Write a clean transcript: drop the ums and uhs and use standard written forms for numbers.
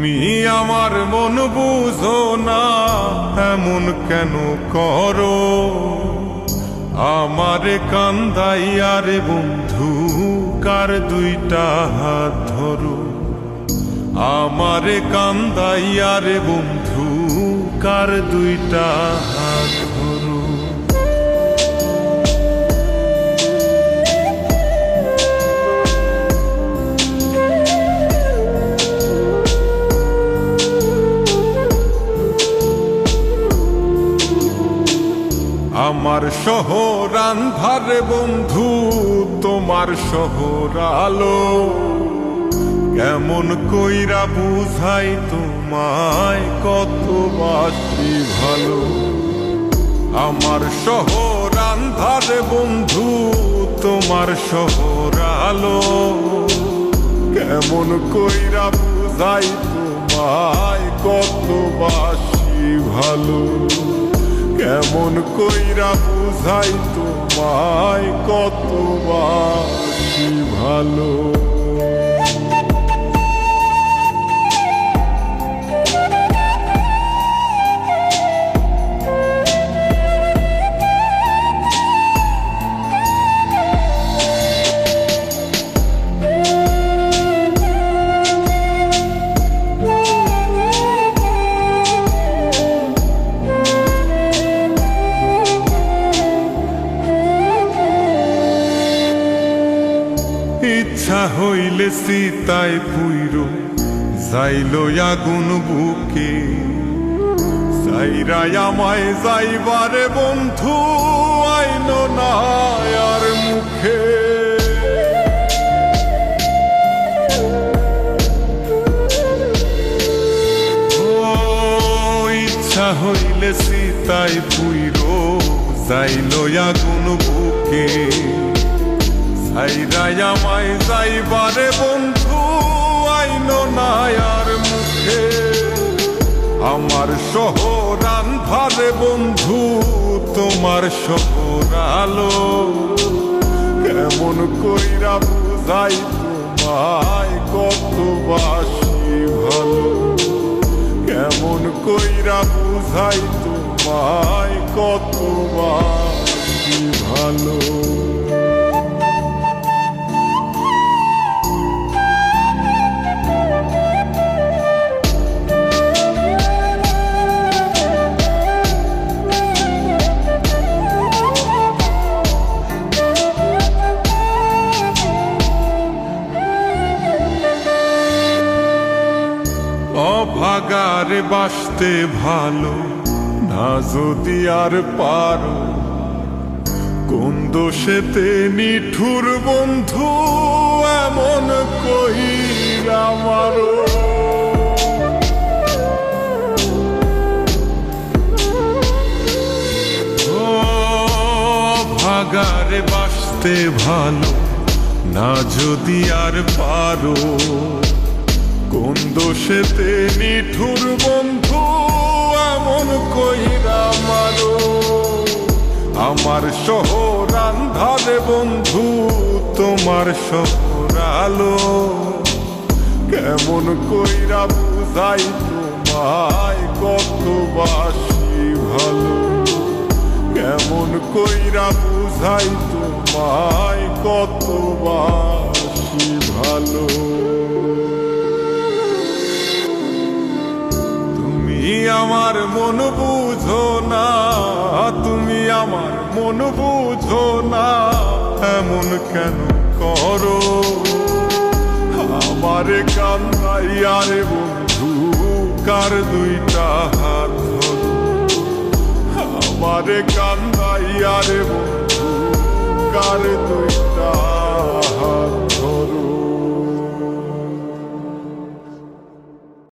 তুমি আমার মন বুঝো না, এমন কেন করো? আমারে কান্দাইয়া রে বন্ধু, কার দুইটা হাত ধরো। আমারে কান্দাইয়া রে বন্ধু, কার দুইটা হাত ধরো। আমার শহর আন্ধার বন্ধু, তোমার শহর আলো। কেমন কইরা বুঝাই তোমায়, কত বাসি ভালো। আমার শহর আন্ধার বন্ধু, তোমার শহর আলো। কেমন কইরা বুঝাই তোমায়, কত বাসি ভালো। কেমন কইরা বুঝাই তোমায়, কত বাসি ভালো। ইচ্ছা হইলে সীতায় পুইরো যাইলো আগুন বুকে। যাইরা আমায় যাইবারে বন্ধু, আইনো না আর মুখে। ইচ্ছা হইলে সীতায় পুইরো যাইলো আগুন বুকে। যাইরাই আমায় যাইবারে বন্ধু, আইনো না আর মুখে। আমার শহর আন্ধারে বন্ধু, তোমার শহর আলো। কেমন কইরা বুঝাই তোমায়, কত বাসি ভালো। কেমন কইরা বুঝাই তোমায়, কত বাসি ভালো। অভাগারে বাসতে ভালো না যদি আর পারো। কোন দোষেতে নিঠুর বন্ধু, এমন কইরা মারো। অভাগারে বাসতে ভালো না যদি আর পারো। কোন দোষেতে নিঠুর বন্ধু, এমন কইরা মারো। আমার শহর আন্ধারে বন্ধু, তোমার শহর আলো। কেমন কইরা বুঝাই তোমায়, কত বাসি ভালো। কেমন কইরা বুঝাই তোমায়, কত বাসি ভালো। তুমি আমার মন বুঝো না, তুমি আমার মন বুঝো না, এমন কেন করো? আমারে কান্দাইয়া রে বন্ধু, কার দুইটা হাত ধরো। আমারে কান্দাইয়া রে বন্ধু, কার দুইটা